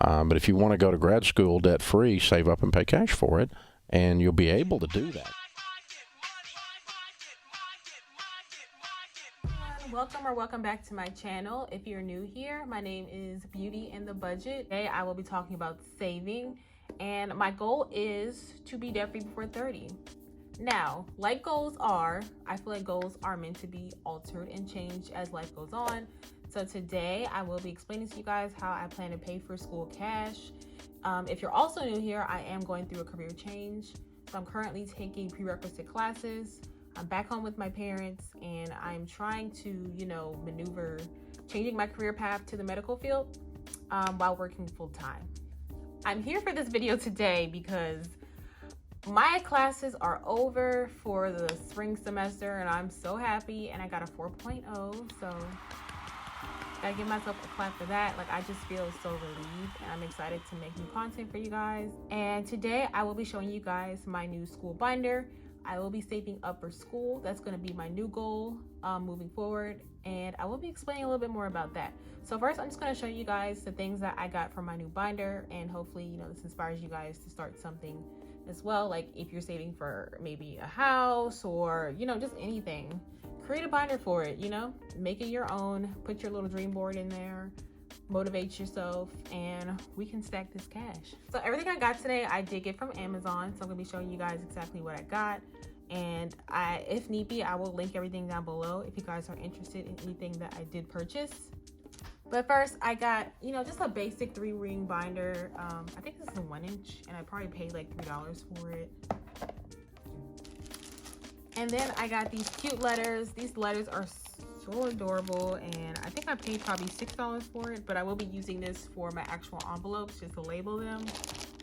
But if you want to go to grad school debt-free, save up and pay cash for it, and you'll be able to do that. Welcome back to my channel. If you're new here, my name is Beauty and the Budget. Today I will be talking about saving, and my goal is to be debt-free before 30. Now, like goals are, I feel like goals are meant to be altered and changed as life goes on. So today I will be explaining to you guys how I plan to pay for school cash. If you're also new here, I am going through a career change. So I'm currently taking prerequisite classes. I'm back home with my parents, and I'm trying to, maneuver changing my career path to the medical field while working full time. I'm here for this video today because my classes are over for the spring semester, and I'm so happy, and I got a 4.0, so gotta give myself a clap for that. Like, I just feel so relieved, and I'm excited to make new content for you guys. And today I will be showing you guys my new school binder. I will be saving up for school. That's going to be my new goal moving forward, and I will be explaining a little bit more about that. So first, I'm just going to show you guys the things that I got from my new binder, and hopefully, this inspires you guys to start something as well. Like if you're saving for maybe a house or, just anything, create a binder for it, make it your own, put your little dream board in there, motivate yourself, and we can stack this cash. So everything I got today, I did get from Amazon. So I'm gonna be showing you guys exactly what I got. And if need be, I will link everything down below if you guys are interested in anything that I did purchase. But first, I got, just a basic 3-ring binder. I think this is a 1-inch, and I probably paid like $3 for it. And then I got these cute letters. These letters are so adorable, and I think I paid probably $6 for it, but I will be using this for my actual envelopes just to label them.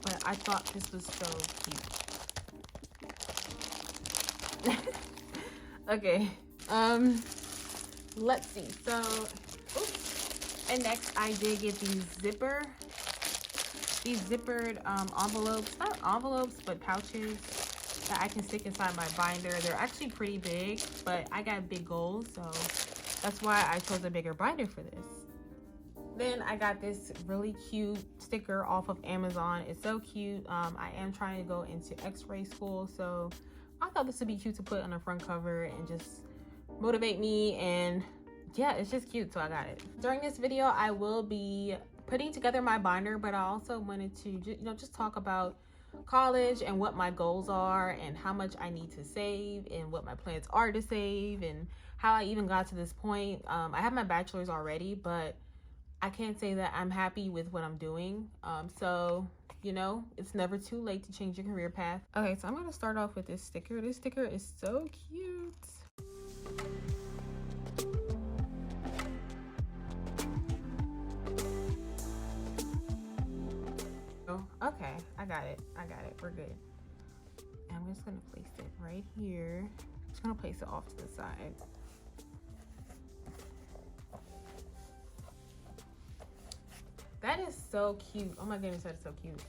But I thought this was so cute. Okay, let's see. So, oops. And next I did get these zippered envelopes, not envelopes, but pouches that I can stick inside my binder. They're actually pretty big, but I got big goals, so that's why I chose a bigger binder for this. Then I got this really cute sticker off of Amazon. It's so cute. I am trying to go into x-ray school, so I thought this would be cute to put on the front cover and just motivate me, and yeah, it's just cute, so I got it. During this video, I will be putting together my binder, but I also wanted to just talk about college and what my goals are and how much I need to save and what my plans are to save and how I even got to this point. I have my bachelor's already, but I can't say that I'm happy with what I'm doing. So, it's never too late to change your career path. Okay, so I'm going to start off with this sticker. This sticker is so cute. Okay, I got it. We're good. And I'm just gonna place it right here. I'm just gonna place it off to the side. That is so cute. Oh my goodness, that is so cute.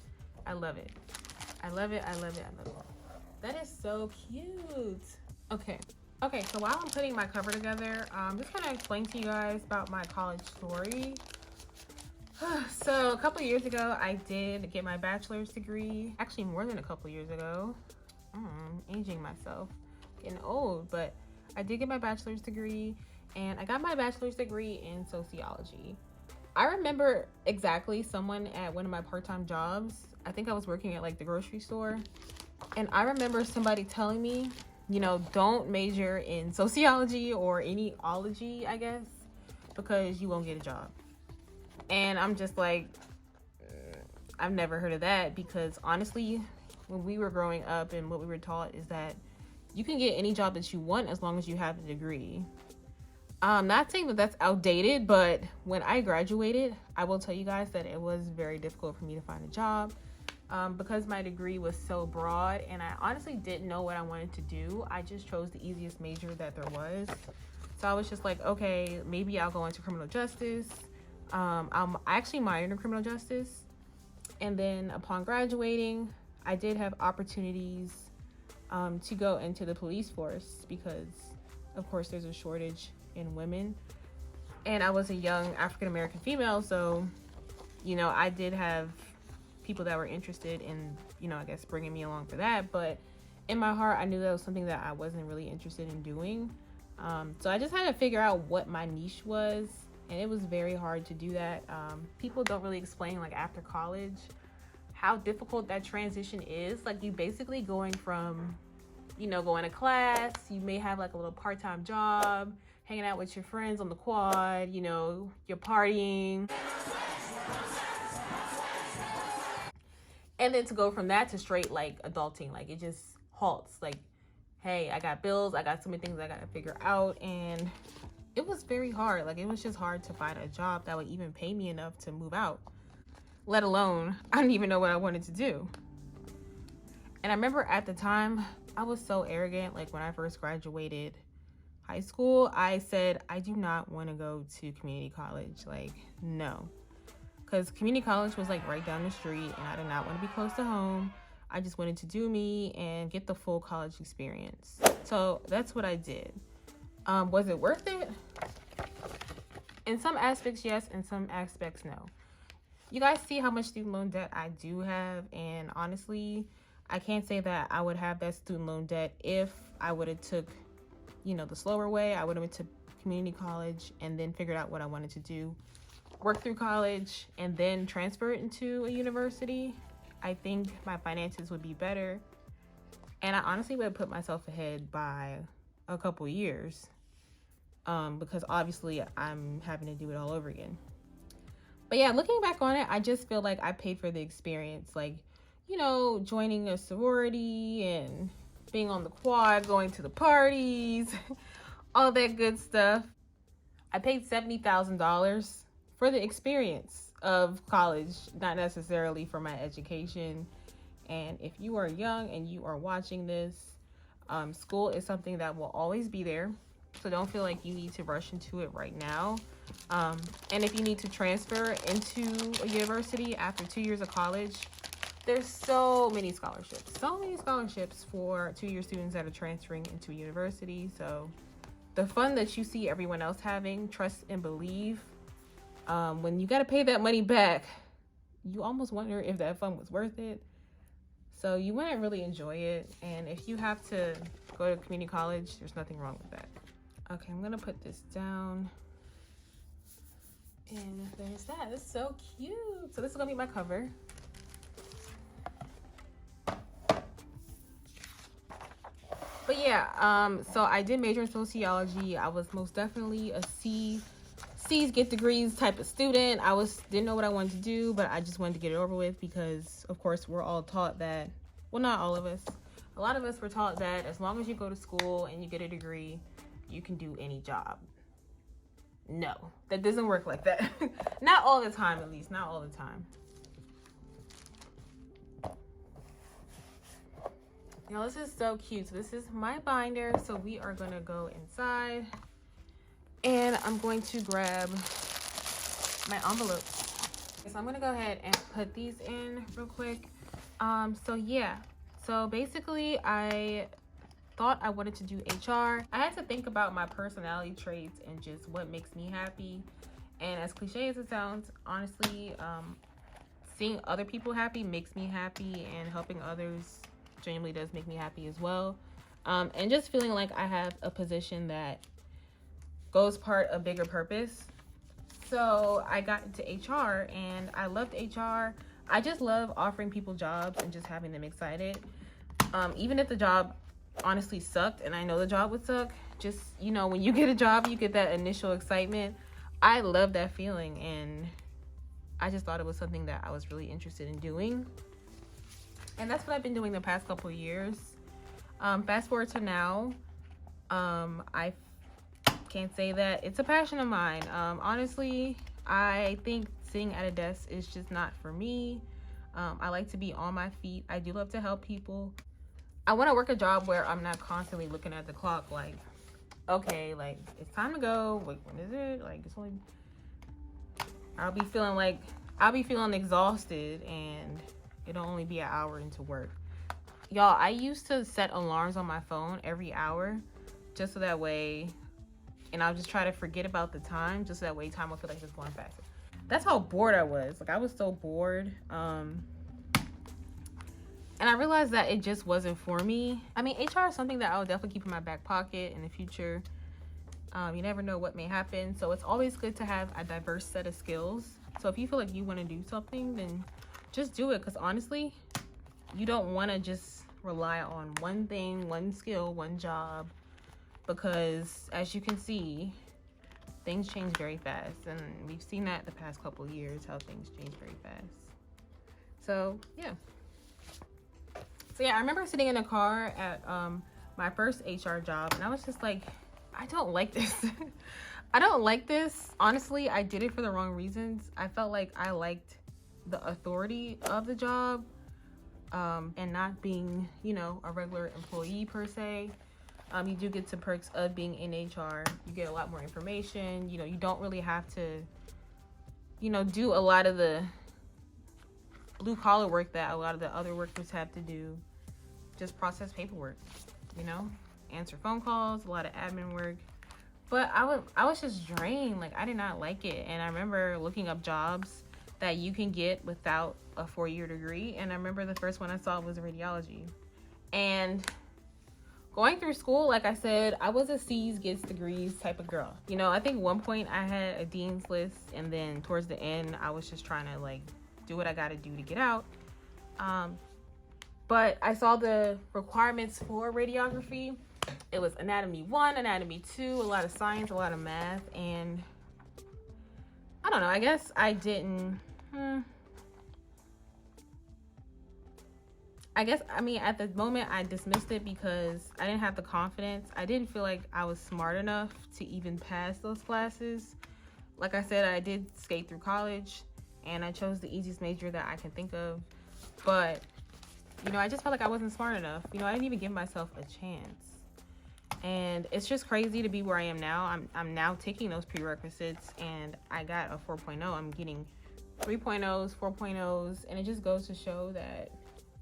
I love it. I love it. That is so cute. Okay, so while I'm putting my cover together, I'm just gonna explain to you guys about my college story. So a couple years ago, I did get my bachelor's degree. Actually, more than a couple years ago. Aging myself, getting old, but I did get my bachelor's degree, and I got my bachelor's degree in sociology. I remember exactly someone at one of my part-time jobs. I think I was working at like the grocery store, and I remember somebody telling me, don't major in sociology or any ology, I guess, because you won't get a job. And I'm just like, I've never heard of that, because honestly, when we were growing up and what we were taught is that you can get any job that you want as long as you have a degree. Not saying that that's outdated, but when I graduated, I will tell you guys that it was very difficult for me to find a job because my degree was so broad, and I honestly didn't know what I wanted to do. I just chose the easiest major that there was. So I was just like, okay, maybe I'll go into criminal justice. I actually minored in criminal justice, and then upon graduating, I did have opportunities to go into the police force because, of course, there's a shortage in women, and I was a young African-American female, so You know, I did have people that were interested in, you know, I guess bringing me along for that, but in my heart, I knew that was something that I wasn't really interested in doing. So I just had to figure out what my niche was, and it was very hard to do that. People don't really explain, like, after college how difficult that transition is. Like, you basically going from, you know, going to class, you may have like a little part-time job, hanging out with your friends on the quad, you know, you're partying. And then to go from that to straight like adulting, like it just halts. Like, hey, I got bills, I got so many things I gotta figure out, and it was very hard. Like, it was just hard to find a job that would even pay me enough to move out, let alone I didn't even know what I wanted to do. And I remember at the time I was so arrogant. Like, when I first graduated high school, I said I do not want to go to community college. Like, no, because community college was like right down the street and I did not want to be close to home. I just wanted to do me and get the full college experience. So that's what I did. Was it worth it? In some aspects, yes. In some aspects, no. You guys see how much student loan debt I do have, and honestly, I can't say that I would have that student loan debt if I would have took, you know, the slower way. I would have went to community college and then figured out what I wanted to do, work through college, and then transfer it into a university. I think my finances would be better, and I honestly would have put myself ahead by a couple years, because obviously I'm having to do it all over again. But yeah, looking back on it, I just feel like I paid for the experience. Like, you know, joining a sorority and being on the quad, going to the parties, all that good stuff. I paid $70,000 for the experience of college, not necessarily for my education. And if you are young and you are watching this, school is something that will always be there. So don't feel like you need to rush into it right now. And if you need to transfer into a university after 2 years of college, there's so many scholarships for 2-year students that are transferring into a university. So the fun that you see everyone else having, trust and believe, when you got to pay that money back, you almost wonder if that fun was worth it. So you wouldn't really enjoy it. And if you have to go to community college, there's nothing wrong with that. Okay, I'm gonna put this down. And there's that. It's so cute. So this is gonna be my cover. But yeah, so I did major in sociology. I was most definitely a C's get degrees type of student. Didn't know what I wanted to do, but I just wanted to get it over with because, of course, we're all taught that, well, not all of us. A lot of us were taught that as long as you go to school and you get a degree, you can do any job. No, that doesn't work like that. Not all the time, at least. Not all the time. Now, this is so cute. So this is my binder. So we are going to go inside. And I'm going to grab my envelopes. So I'm going to go ahead and put these in real quick. So yeah. So basically, I thought I wanted to do HR. I had to think about my personality traits and just what makes me happy. And as cliche as it sounds, honestly, seeing other people happy makes me happy, and helping others genuinely does make me happy as well. And just feeling like I have a position that goes part a bigger purpose. So I got into HR and I loved HR. I just love offering people jobs and just having them excited. Even if the job honestly sucked, and I know the job would suck, just, you know, when you get a job, you get that initial excitement. I love that feeling, and I just thought it was something that I was really interested in doing. And that's what I've been doing the past couple of years. Fast forward to now, I can't say that it's a passion of mine. Honestly, I think sitting at a desk is just not for me. I like to be on my feet. I do love to help people. I want to work a job where I'm not constantly looking at the clock like, okay, like, it's time to go. Wait, when is it? Like, it's only... I'll be feeling exhausted, and it'll only be an hour into work. Y'all, I used to set alarms on my phone every hour, just so that way, and I'll just try to forget about the time, just so that way time will feel like it's going faster. that's how bored I was. Like, I was so bored. And I realized that it just wasn't for me. I mean, HR is something that I would definitely keep in my back pocket in the future. You never know what may happen. So it's always good to have a diverse set of skills. So if you feel like you want to do something, then just do it. Because honestly, you don't want to just rely on one thing, one skill, one job. Because as you can see, things change very fast. And we've seen that the past couple of years, how things change very fast. So, yeah. So yeah, I remember sitting in a car at my first HR job, and I was just like, I don't like this. I don't like this. Honestly, I did it for the wrong reasons. I felt like I liked the authority of the job, and not being, you know, a regular employee per se. You do get some perks of being in HR. You get a lot more information. You know, you don't really have to, you know, do a lot of the blue collar work that a lot of the other workers have to do. Just process paperwork, you know, answer phone calls, a lot of admin work. But I was just drained. Like, I did not like it. And I remember looking up jobs that you can get without a 4-year degree. And I remember the first one I saw was radiology. And going through school, like I said, I was a C's gets degrees type of girl. You know, I think at one point I had a dean's list, and then towards the end, I was just trying to like do what I got to do to get out. But I saw the requirements for radiography. It was anatomy 1, anatomy 2, a lot of science, a lot of math, and I don't know, I guess I didn't, I mean, at the moment I dismissed it because I didn't have the confidence. I didn't feel like I was smart enough to even pass those classes. Like I said, I did skate through college, and I chose the easiest major that I can think of, but you know, I just felt like I wasn't smart enough. You know, I didn't even give myself a chance. And it's just crazy to be where I am now. I'm now taking those prerequisites, and I got a 4.0. I'm getting 3.0s, 4.0s, and it just goes to show that,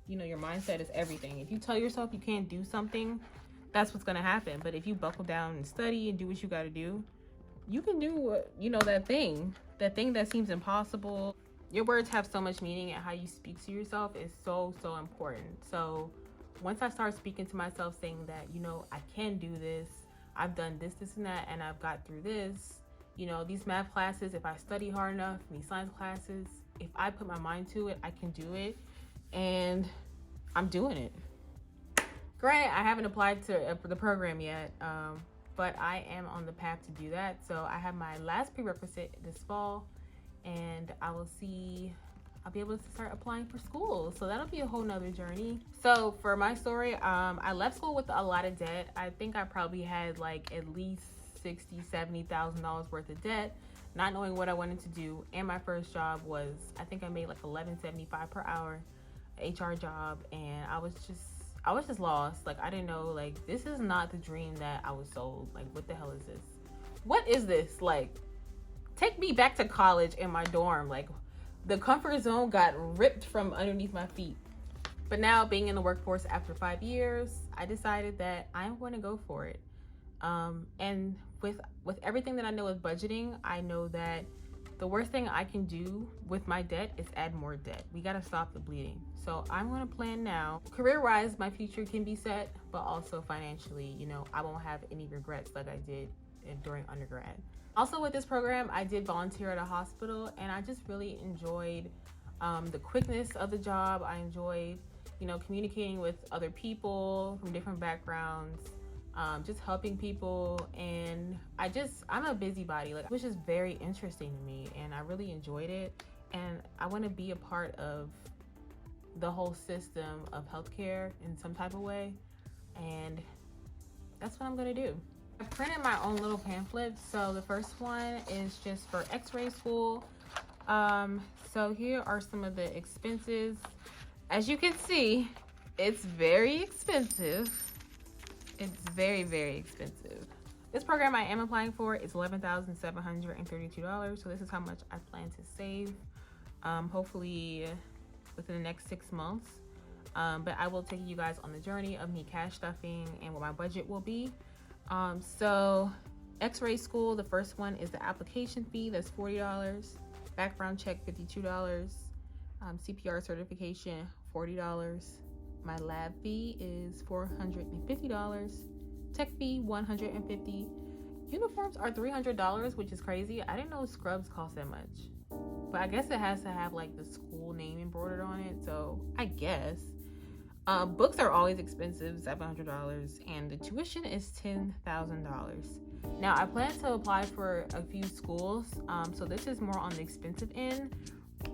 you know, your mindset is everything. If you tell yourself you can't do something, that's what's going to happen. But if you buckle down and study and do what you got to do, you can do, you know, that thing that seems impossible. Your words have so much meaning, and how you speak to yourself is so important. So once I start speaking to myself saying that, you know, I can do this, I've done this, and that, and I've got through this, you know, these math classes, if I study hard enough, these science classes, if I put my mind to it, I can do it, and I'm doing it. Granted, I haven't applied to the program yet, but I am on the path to do that. So I have my last prerequisite this fall, and I'll be able to start applying for school. So that'll be a whole nother journey. So for my story, I left school with a lot of debt. I think I probably had like at least $60,000-$70,000 worth of debt, not knowing what I wanted to do. And my first job was, I think I made like $11.75 per hour, HR job, and I was just lost. Like, I didn't know, like, this is not the dream that I was sold. Like, what the hell is this? What is this? Like, take me back to college in my dorm. Like, the comfort zone got ripped from underneath my feet. But now, being in the workforce after 5 years, I decided that I'm going to go for it. And with everything that I know with budgeting, I know that the worst thing I can do with my debt is add more debt. We got to stop the bleeding. So I'm going to plan now. Career-wise, my future can be set, but also financially, you know, I won't have any regrets like I did during undergrad. Also with this program, I did volunteer at a hospital, and I just really enjoyed the quickness of the job. I enjoyed, you know, communicating with other people from different backgrounds, just helping people. And I'm a busybody. Like, it was just very interesting to me, and I really enjoyed it. And I want to be a part of the whole system of healthcare in some type of way. And that's what I'm going to do. I printed my own little pamphlets. So the first one is just for x-ray school. So here are some of the expenses. As you can see, it's very expensive. It's very expensive. This program I am applying for is $11,732. So this is how much I plan to save, hopefully within the next 6 months. But I will take you guys on the journey of me cash stuffing and what my budget will be. So x-ray school, the first one is the application fee. That's $40. Background check, $52. CPR certification, $40. My lab fee is $450. Tech fee, $150. Uniforms are $300, which is crazy. I didn't know scrubs cost that much. But I guess it has to have like the school name embroidered on it, so I guess. Books are always expensive, $700, and the tuition is $10,000. Now, I plan to apply for a few schools, so this is more on the expensive end,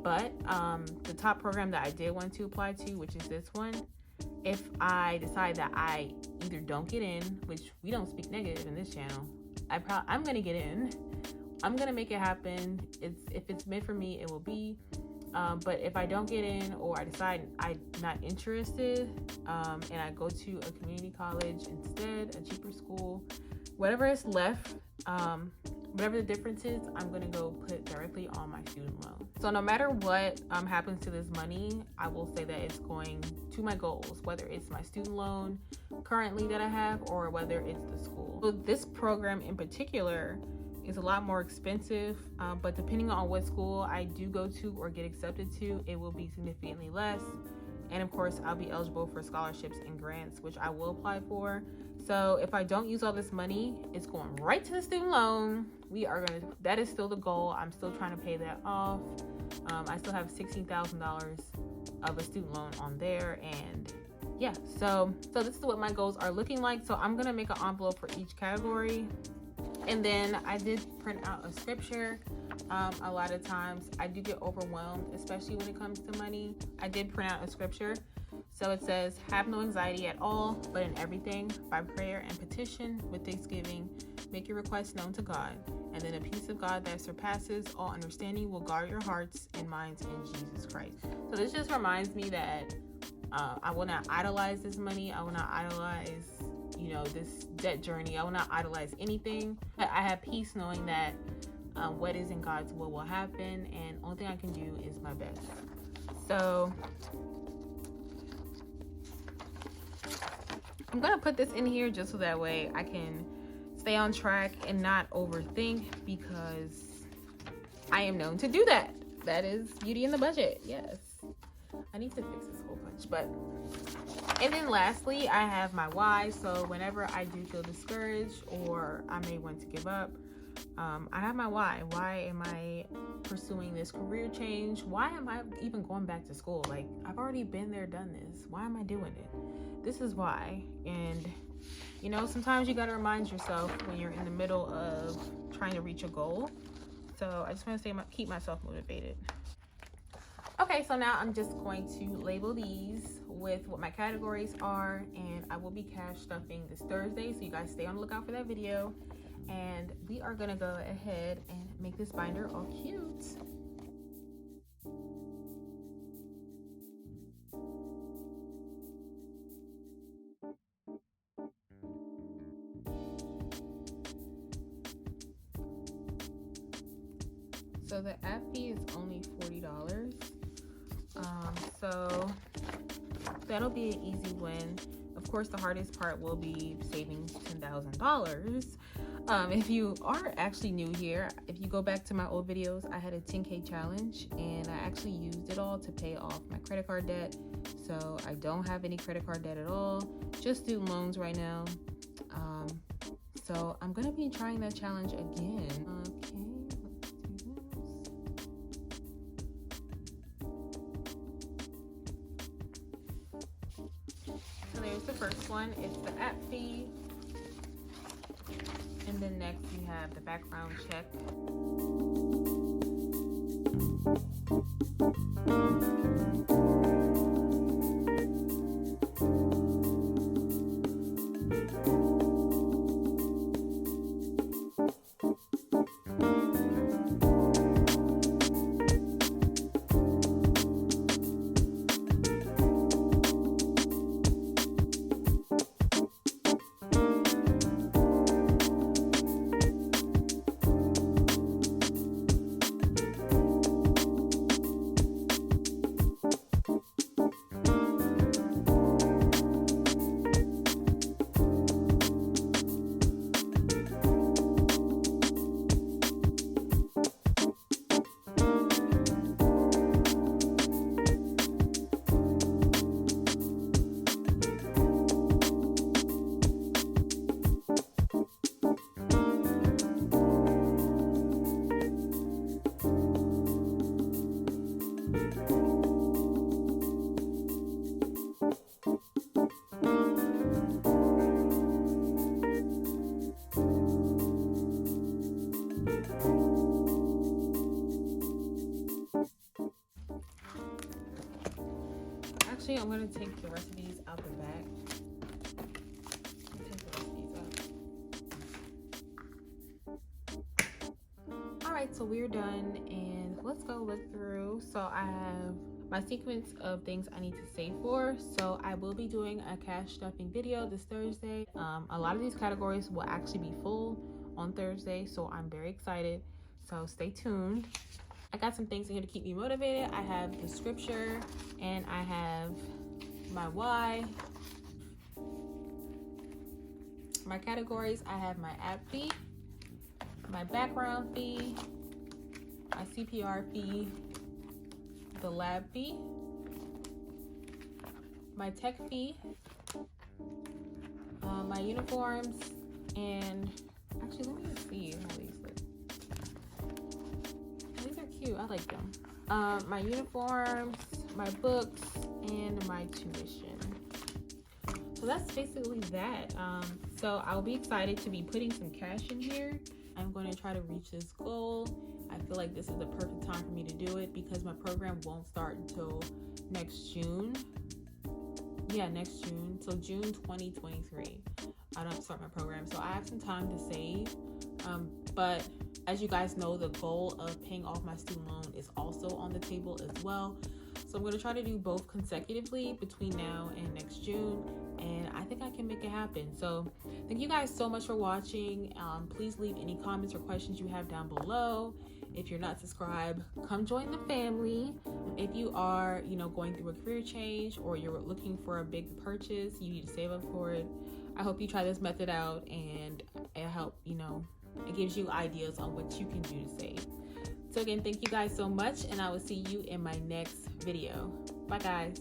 but the top program that I did want to apply to, which is this one, if I decide that I either don't get in, which we don't speak negative in this channel, I'm gonna get in. I'm gonna make it happen. If it's meant for me, it will be. But if I don't get in, or I decide I'm not interested, and I go to a community college instead, a cheaper school, whatever is left, whatever the difference is, I'm gonna go put directly on my student loan. So no matter what happens to this money, I will say that it's going to my goals, whether it's my student loan currently that I have, or whether it's the school. So this program in particular is a lot more expensive, but depending on what school I do go to or get accepted to, it will be significantly less. And of course, I'll be eligible for scholarships and grants, which I will apply for. So if I don't use all this money, it's going right to the student loan. That is still the goal. I'm still trying to pay that off. I still have $16,000 of a student loan on there, and yeah, so this is what my goals are looking like. So I'm gonna make an envelope for each category. And then I did print out a scripture. A lot of times I do get overwhelmed, especially when it comes to money. I did print out a scripture. So it says, have no anxiety at all, but in everything, by prayer and petition, with thanksgiving, make your requests known to God. And then the peace of God that surpasses all understanding will guard your hearts and minds in Jesus Christ. So this just reminds me that I will not idolize this money. I will not idolize this debt journey. I will not idolize anything. I have peace knowing that what is in God's will happen, and only thing I can do is my best. So I'm gonna put this in here just so that way I can stay on track and not overthink, because I am known to do that. That is beauty in the budget. Yes, I need to fix this whole bunch, but. And then lastly, I have my why. So whenever I do feel discouraged or I may want to give up, I have my why. Why am I pursuing this career change? Why am I even going back to school? Like, I've already been there, done this. Why am I doing it? This is why. And sometimes you got to remind yourself when you're in the middle of trying to reach a goal. So I just want to keep myself motivated. Okay, so now I'm just going to label these with what my categories are, and I will be cash stuffing this Thursday, so you guys stay on the lookout for that video. And we are gonna go ahead and make this binder all cute. So the app fee is only $40. So that'll be an easy win. Of course, the hardest part will be saving $10,000. If you are actually new here, if you go back to my old videos, I had a 10K challenge, and I actually used it all to pay off my credit card debt. So I don't have any credit card debt at all, just student loans right now. So I'm gonna be trying that challenge again. Okay. There's the first one. It's the app fee, and then next we have the background check. Actually, I'm going to take the recipes out the back. Take the recipes out. Alright, so we're done, and let's go look through. So I have my sequence of things I need to save for. So I will be doing a cash stuffing video this Thursday. A lot of these categories will actually be full on Thursday, so I'm very excited. So stay tuned. I got some things in here to keep me motivated. I have the scripture, and I have my why. My categories, I have my app fee, my background fee, my CPR fee, the lab fee, my tech fee, my uniforms, and actually let me just see how these look. These are cute, I like them. My uniforms, my books, and my tuition. So that's basically that. So I'll be excited to be putting some cash in here. I'm going to try to reach this goal. I feel like this is the perfect time for me to do it because my program won't start until next June. Yeah, next June. So June 2023. I don't start my program. So I have some time to save. But as you guys know, the goal of paying off my student loan is also on the table as well. So I'm going to try to do both consecutively between now and next June, and I think I can make it happen. So thank you guys so much for watching. Please leave any comments or questions you have down below. If you're not subscribed, come join the family. If you are, going through a career change or you're looking for a big purchase, you need to save up for it. I hope you try this method out, and it help, it gives you ideas on what you can do to save. So again, thank you guys so much, and I will see you in my next video. Bye guys.